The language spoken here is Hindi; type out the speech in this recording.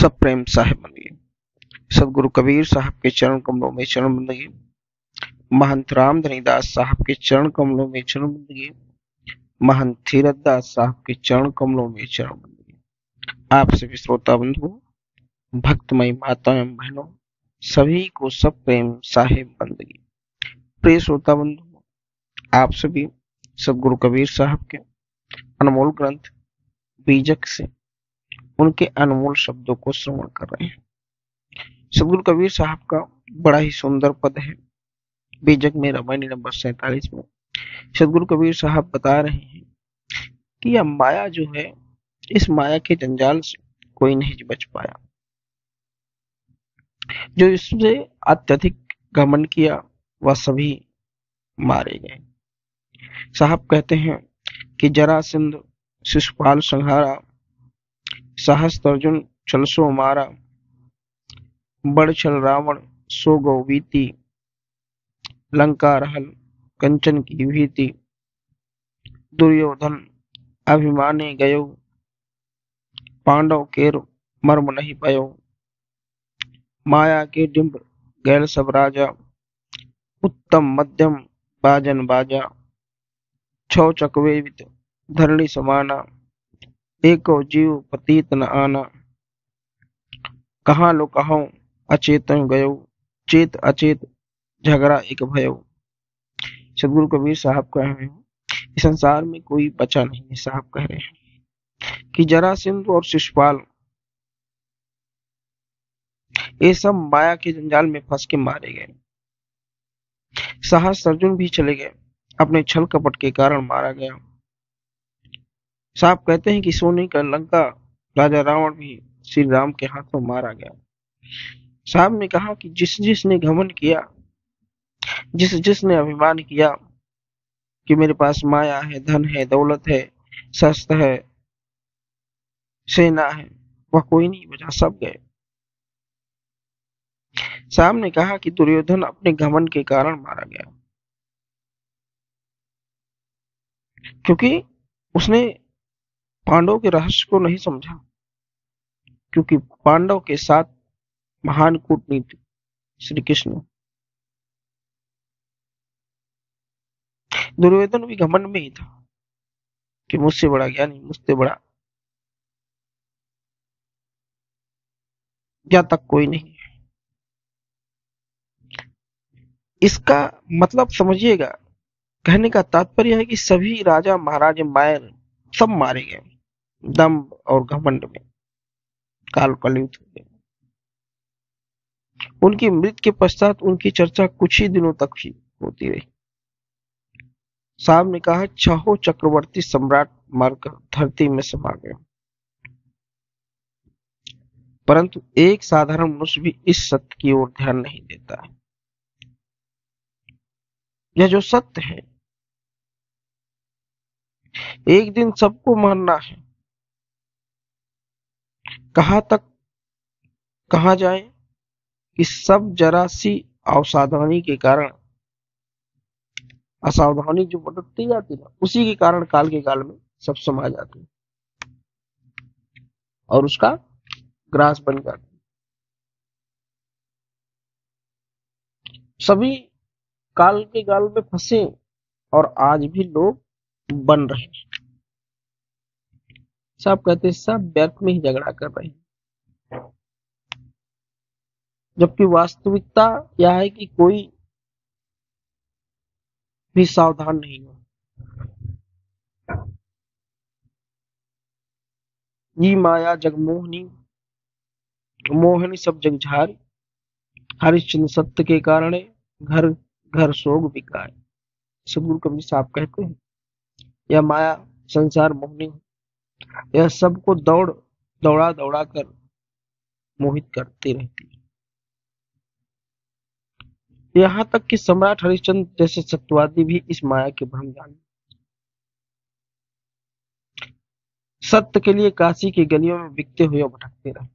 सब प्रेम साहिब बंदगी। सदगुरु कबीर साहब के चरण कमलों में चरण बंदगी। महंत रामधनी दास साहब के चरण कमलों में चरण बंदगी। महंत धीरज दास साहब के चरण कमलों में चरण बंदगी। आप सभी श्रोता बंधुओं, भक्तमयी माताओं एवं बहनों, सभी को सब प्रेम साहिब बंदगी। प्रिय श्रोता बंधुओं, आप सभी सदगुरु कबीर साहब के अनमोल ग्रंथ बीजक से उनके अनमोल शब्दों को श्रवण कर रहे हैं। सदगुरु कबीर साहब का बड़ा ही सुंदर पद है बीजक में, रामायणी नंबर 47 में। सदगुरु कबीर साहब बता रहे हैं कि यह माया जो है, इस माया के जंजाल से कोई नहीं बच पाया। जो इससे अत्यधिक घमंड किया वह सभी मारे गए। साहब कहते हैं कि जरासंध शिशुपाल संहारा, सहस्त्र अर्जुन छलसो मारा, बड़ छल रावण सो गौ बीती, लंका रहल कंचन की भीति, दुर्योधन अभिमाने गयो, पांडव केर मर्म नहीं पयो, माया के डिंब गैल सब राजा, उत्तम मध्यम बाजन बाजा, छौ चकवे वित धरणी समाना, एको जीव पतीत न आना, कहाँ लो कहो अचेत गयो, चेत अचेत झगड़ा एक भयो। सदगुरु कबीर साहब कह रहे हैं इस संसार में कोई बचा नहीं है। साहब कह रहे हैं कि जरासंध और शिशुपाल ये सब माया के जंजाल में फंस के मारे गए। सहस्त्र अर्जुन भी चले गए, अपने छल कपट के कारण मारा गया। साहब कहते हैं कि सोने का लंका राजा रावण भी श्री राम के हाथों मारा गया। साहब ने कहा कि जिसने घमंड किया, जिसने अभिमान किया कि मेरे पास माया है, धन है, दौलत है, शस्त्र है, सेना है, वह कोई नहीं बचा, सब गए। साहब ने कहा कि दुर्योधन अपने घमंड के कारण मारा गया, क्योंकि उसने पांडव के रहस्य को नहीं समझा, क्योंकि पांडव के साथ महान कूटनीति श्री कृष्ण। दुर्योधन भी घमंड में ही था कि मुझसे बड़ा ज्ञानी, मुझसे बड़ा ज्ञान तक कोई नहीं है। इसका मतलब समझिएगा, कहने का तात्पर्य है कि सभी राजा महाराज मायर सब मारे गए दंभ और घमंड में, काल कलयुग हो गया। उनकी मृत्यु के पश्चात उनकी चर्चा कुछ ही दिनों तक ही होती रही। साहब ने कहा छहो चक्रवर्ती सम्राट मारकर धरती में समा गए, परंतु एक साधारण मनुष्य भी इस सत्य की ओर ध्यान नहीं देता है। यह जो सत्य है, एक दिन सबको मरना है। कहां तक कहा जाए कि सब जरा सी असावधानी के कारण, असावधानी जो बरतती जाती है उसी के कारण काल के काल में सब समा जाते हैं और उसका ग्रास बन जाता है। सभी काल के काल में फंसे और आज भी लोग बन रहे हैं। सब कहते हैं सब व्यर्थ में ही झगड़ा कर रहे हैं, जबकि वास्तविकता यह है कि कोई भी सावधान नहीं हो। ये माया जगमोहनी, मोहनी सब जग झारी, हरिश्चंद्र सत्य के कारण घर घर सोग बिकाए। सदगुरु कबीर साहब कहते हैं यह माया संसार मोहनी, यह सबको दौड़ा दौड़ा कर मोहित करती रहती है। यहाँ तक कि सम्राट हरिश्चंद्र जैसे सत्यवादी भी इस माया के भ्रम जाने। सत्य के लिए काशी की गलियों में बिकते हुए भटकते रहे।